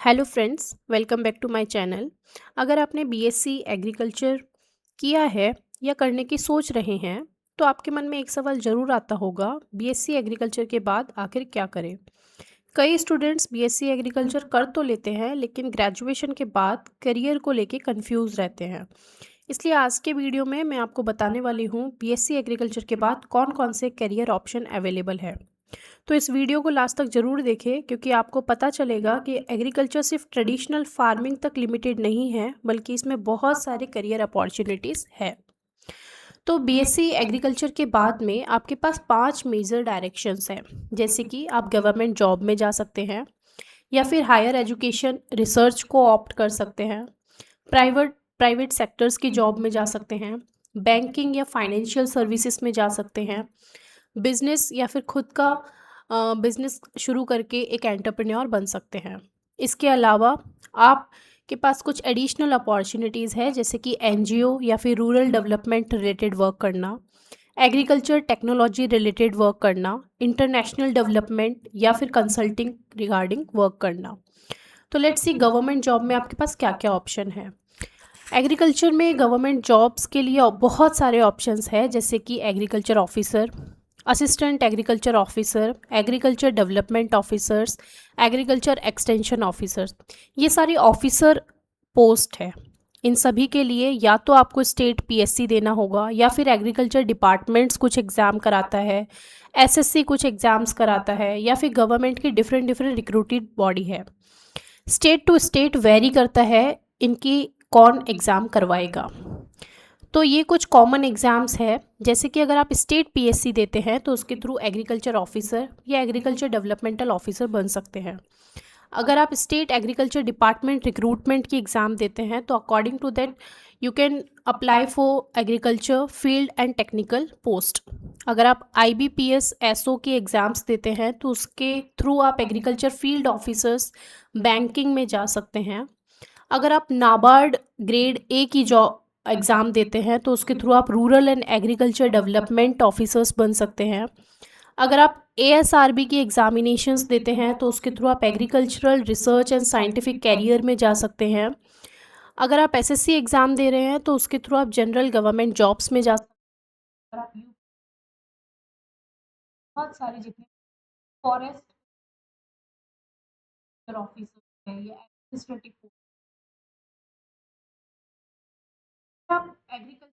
Hello friends, welcome back to my channel. अगर आपने BSc agriculture किया है या करने की सोच रहे हैं तो आपके मन में एक सवाल ज़रूर आता होगा, बीएससी एग्रीकल्चर के बाद आखिर क्या करें। कई स्टूडेंट्स बीएससी एग्रीकल्चर कर तो लेते हैं लेकिन ग्रेजुएशन के बाद करियर को लेके कंफ्यूज रहते हैं। इसलिए आज के वीडियो में मैं आपको बताने वाली हूँ बीएससी एग्रीकल्चर के बाद कौन कौन से करियर ऑप्शन अवेलेबल है। तो इस वीडियो को लास्ट तक ज़रूर देखें क्योंकि आपको पता चलेगा कि एग्रीकल्चर सिर्फ ट्रेडिशनल फार्मिंग तक लिमिटेड नहीं है, बल्कि इसमें बहुत सारे करियर अपॉर्चुनिटीज़ है। तो बीएससी एग्रीकल्चर के बाद में आपके पास 5 मेजर डायरेक्शंस हैं, जैसे कि आप गवर्नमेंट जॉब में जा सकते हैं या फिर हायर एजुकेशन रिसर्च को ऑप्ट कर सकते हैं, प्राइवेट प्राइवेट सेक्टर्स की जॉब में जा सकते हैं, बैंकिंग या फाइनेंशियल सर्विसेज में जा सकते हैं, बिजनेस या फिर खुद का बिजनेस शुरू करके एक एंटरप्रेन्योर बन सकते हैं। इसके अलावा आप के पास कुछ एडिशनल अपॉर्चुनिटीज़ है, जैसे कि एनजीओ या फिर रूरल डेवलपमेंट रिलेटेड वर्क करना, एग्रीकल्चर टेक्नोलॉजी रिलेटेड वर्क करना, इंटरनेशनल डेवलपमेंट या फिर कंसल्टिंग रिगार्डिंग वर्क करना। तो लेट्स सी गवर्नमेंट जॉब में आपके पास क्या क्या ऑप्शन है। एग्रीकल्चर में गवर्नमेंट जॉब्स के लिए बहुत सारे ऑप्शंस हैं, जैसे कि agriculture officer, assistant agriculture officer, agriculture development officers, agriculture extension officers. ये सारी ऑफिसर पोस्ट है। इन सभी के लिए या तो आपको स्टेट पीएससी देना होगा या फिर एग्रीकल्चर डिपार्टमेंट्स कुछ एग्ज़ाम कराता है, एसएससी कुछ एग्ज़ाम्स कराता है या फिर गवर्नमेंट की डिफरेंट डिफरेंट रिक्रूटेड बॉडी है। स्टेट टू स्टेट वेरी करता है इनकी कौन एग्ज़ाम करवाएगा। तो ये कुछ कॉमन एग्ज़ाम्स है, जैसे कि अगर आप स्टेट पीएससी देते हैं तो उसके थ्रू एग्रीकल्चर ऑफिसर या एग्रीकल्चर डेवलपमेंटल ऑफिसर बन सकते हैं। अगर आप स्टेट एग्रीकल्चर डिपार्टमेंट रिक्रूटमेंट की एग्ज़ाम देते हैं तो according to that you can apply for agriculture field and technical post. अगर आप आईबीपीएस एसओ की एग्ज़ाम्स देते हैं तो उसके थ्रू आप एग्रीकल्चर फील्ड ऑफिसर्स बैंकिंग में जा सकते हैं। अगर आप नाबार्ड ग्रेड ए की जॉब एग्ज़ाम देते हैं तो उसके थ्रू आप rural and agriculture development officers बन सकते हैं। अगर आप एएसआरबी की एग्जामिनेशंस देते हैं तो उसके थ्रू आप agricultural research and scientific career में जा सकते हैं। अगर आप एसएससी एग्ज़ाम दे रहे हैं तो उसके थ्रू आप जनरल गवर्नमेंट जॉब्स में जा सकते हैं। अगर आप बहुत सारे जितने फॉरेस्ट ऑफिसर है या एडमिनिस्ट्रेटिव आप एग्रीकल्चर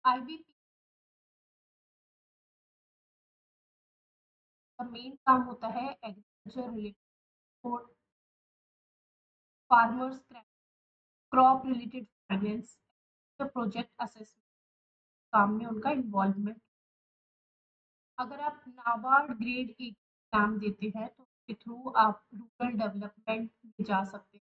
आईबीपी का मेन काम होता है agriculture related farmers crop related finance project assessment काम में उनका इन्वॉल्वमेंट। अगर आप नाबार्ड ग्रेड एक एग्जाम देते हैं तो उसके थ्रू आप रूरल डेवलपमेंट में जा सकते हैं।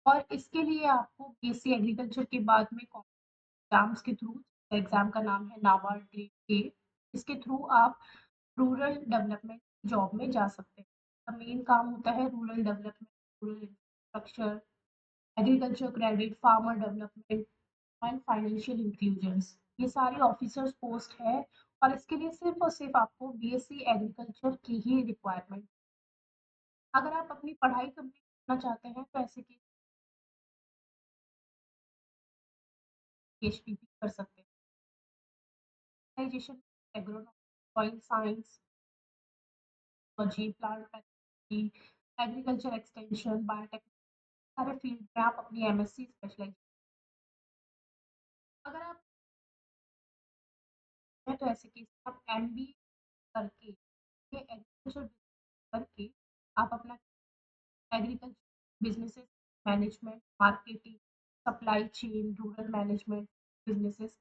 और इसके लिए आपको बीएससी एग्रीकल्चर के बाद में एग्जाम्स के थ्रू, एग्जाम का नाम है नाबार्ड ग्रेड ए, इसके थ्रू आप रूरल डेवलपमेंट जॉब में जा सकते हैं। मेन काम होता है rural development, rural infrastructure, agriculture credit, farmer development and financial inclusions. ये सारी ऑफिसर्स पोस्ट है और इसके लिए सिर्फ और सिर्फ आपको बीएससी एग्रीकल्चर की ही रिक्वायरमेंट। अगर आप अपनी पढ़ाई कंप्लीट करना चाहते हैं तो ऐसे की पीएचडी भी कर सकते हैं। Agronomy, soil science, technology, plant technology, agriculture extension, biotech, सारे फील्ड में आप अपनी एमएससी स्पेशलाइज। अगर आप हैं तो ऐसे केस में आप एमबी करके एग्रीकल्चर करके आप अपना agriculture businesses management, marketing, supply chain, rural management businesses,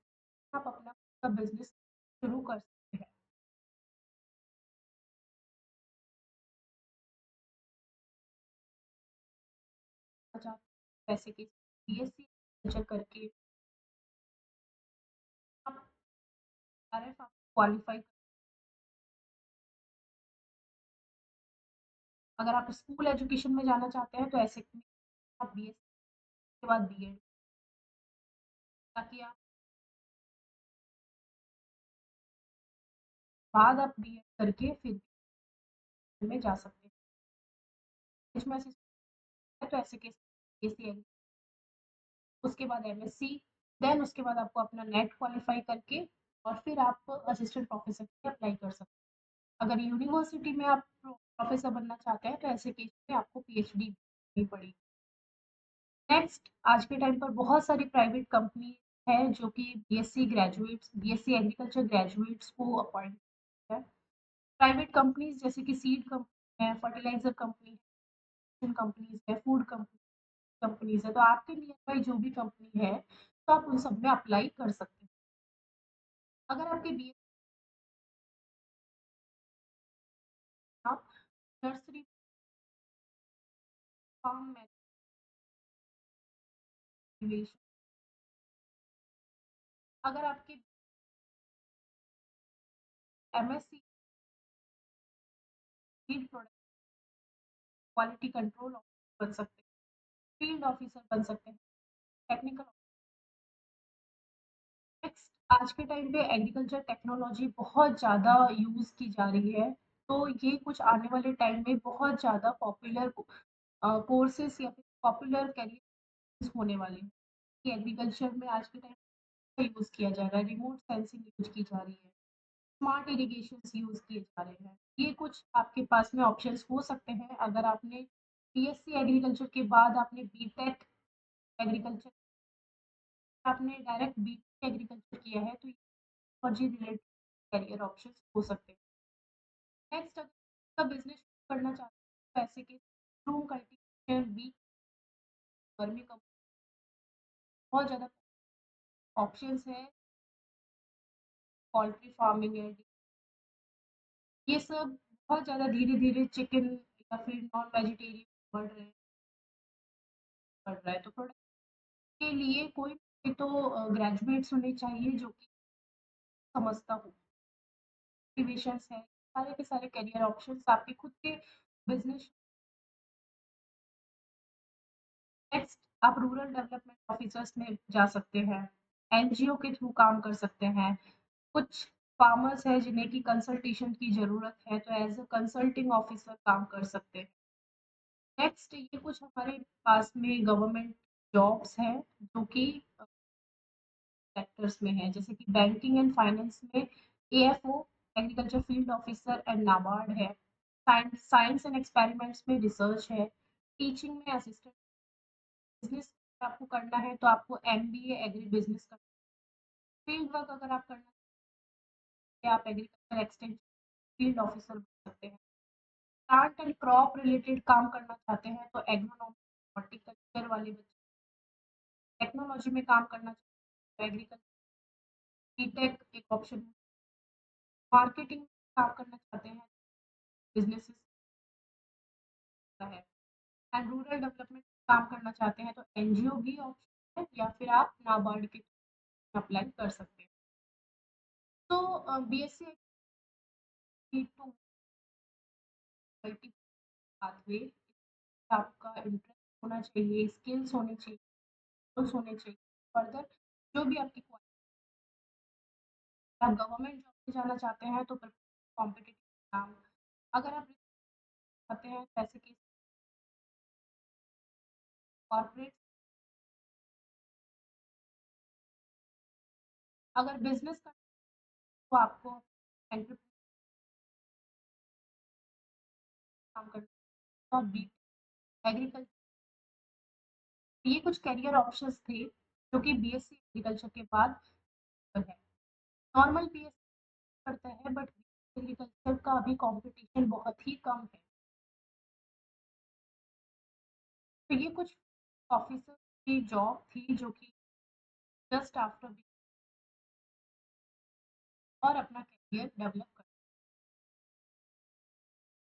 आप अपना बिजनेस शुरू कर सकते हैं। अच्छा, वैसे कि बीएससी एग्रीकल्चर करके आप आरएफ आप क्वालिफाई। अगर आप स्कूल एजुकेशन में जाना चाहते हैं तो ऐसे में आप बीएससी के बाद बीएड, ताकि आप बाद आप बीएड करके फिर में जा सकते हैं। इसमें है तो ऐसे केस बीएससी, उसके बाद एमएससी, देन उसके बाद आपको अपना नेट क्वालिफाई करके और फिर आप असिस्टेंट प्रोफेसर के लिए अप्लाई कर सकते हैं। अगर यूनिवर्सिटी में आप प्रोफेसर बनना चाहते हैं तो ऐसे केस में आपको पीएचडी करनी पड़ेगी। नेक्स्ट, आज के टाइम पर बहुत सारी प्राइवेट कंपनी है जो कि BSc graduates, BSc agriculture graduates को अपॉइंट है। प्राइवेट कंपनीज जैसे कि सीड कंपनी है, फर्टिलाइजर कंपनी है, कंपनीज है, फूड कंपनीज है, तो आपके नियर बाई जो भी कंपनी है तो आप उन सब में अप्लाई कर सकते हैं। अगर आपके बी आप नर्सरी फार्म मैनेजमेंट, अगर आपके MSc field product quality control बन सकते हैं, फील्ड ऑफिसर बन सकते हैं, टेक्निकल। नेक्स्ट, आज के टाइम पे एग्रीकल्चर टेक्नोलॉजी बहुत ज़्यादा यूज़ की जा रही है, तो ये कुछ आने वाले टाइम में बहुत ज़्यादा पॉपुलर कोर्सेस या फिर पॉपुलर कैरियर होने वाले हैं। एग्रीकल्चर में आज के टाइम पे यूज़ किया जा रहा है, रिमोट सेंसिंग यूज़ की जा रही है, स्मार्ट इरिगेशन यूज़ किए जा रहे हैं। ये कुछ आपके पास में ऑप्शंस हो सकते हैं अगर आपने बीएससी एग्रीकल्चर के बाद आपने बीटेक एग्रीकल्चर, आपने डायरेक्ट बीटेक एग्रीकल्चर किया है तो टेक्नोलॉजी रिलेटेड करियर ऑप्शंस हो सकते हैं। नेक्स्ट, अगर आपका बिजनेस करना चाहते हैं तो ऐसे के मशरूम कल्टीवेशन भी गर्मी का बहुत ज़्यादा ऑप्शंस है, पोल्ट्री फार्मिंग है, ये सब बहुत ज़्यादा धीरे धीरे चिकन या फिर नॉन वेजिटेरियन बढ़ रहा है, तो प्रोडक्ट के लिए कोई भी तो ग्रेजुएट्स होने चाहिए जो कि समझता हो। मोटिवेशंस है, सारे के सारे करियर ऑप्शंस आपके खुद के बिजनेस। नेक्स्ट, आप रूरल डेवलपमेंट ऑफिसर्स में जा सकते हैं, एनजीओ के थ्रू काम कर सकते हैं। कुछ फार्मर्स हैं जिन्हें की कंसल्टेशन की ज़रूरत है तो एज अ कंसल्टिंग ऑफिसर काम कर सकते हैं। नेक्स्ट, ये कुछ हमारे पास में गवर्नमेंट जॉब्स हैं जो कि सेक्टर्स में है, जैसे कि बैंकिंग एंड फाइनेंस में AFO, agriculture field officer and NABARD है। साइंस एंड एक्सपेरिमेंट्स में रिसर्च है। टीचिंग में असिस्टेंट। बिजनेस आपको करना है तो आपको एमबीए एग्री बिजनेस करना है। फील्ड वर्क अगर आप करना चाहते हैं आप एग्रीकल्चर एक्सटेंशन फील्ड ऑफिसर बन सकते हैं। प्लांट एंड क्रॉप रिलेटेड काम करना चाहते हैं तो एग्रोनॉमी हॉर्टिकल्चर वाले बच्चे, टेक्नोलॉजी में काम करना चाहते हैं एग्रीकल्चर बीटेक एक ऑप्शन, मार्केटिंग काम करना चाहते हैं बिजनेस है, एंड रूरल डेवलपमेंट काम करना चाहते हैं तो एनजीओ भी ऑप्शन है या फिर आप नाबार्ड के अप्लाई कर सकते हैं। तो बीएससी टू मल्टी पाथवे, आपका इंटरेस्ट होना चाहिए, स्किल्स होने चाहिए, skills होने चाहिए। फर्दर जो भी आपकी आप गवर्नमेंट जॉब में जाना चाहते हैं तो कॉम्पिटिटिव एग्जाम, अगर आप चाहते हैं पैसे की कॉर्पोरेट, अगर बिजनेस करना तो आपको एंटरप्रेन्योर काम करना और बी एग्रीकल्चर। ये कुछ करियर ऑप्शंस थे जो कि बीएससी एग्रीकल्चर के बाद है। नॉर्मल बीएससी करता है बट एग्रीकल्चर का अभी कंपटीशन बहुत ही कम है। तो ये कुछ ऑफिसर की जॉब थी जो कि जस्ट आफ्टर और अपना करियर डेवलप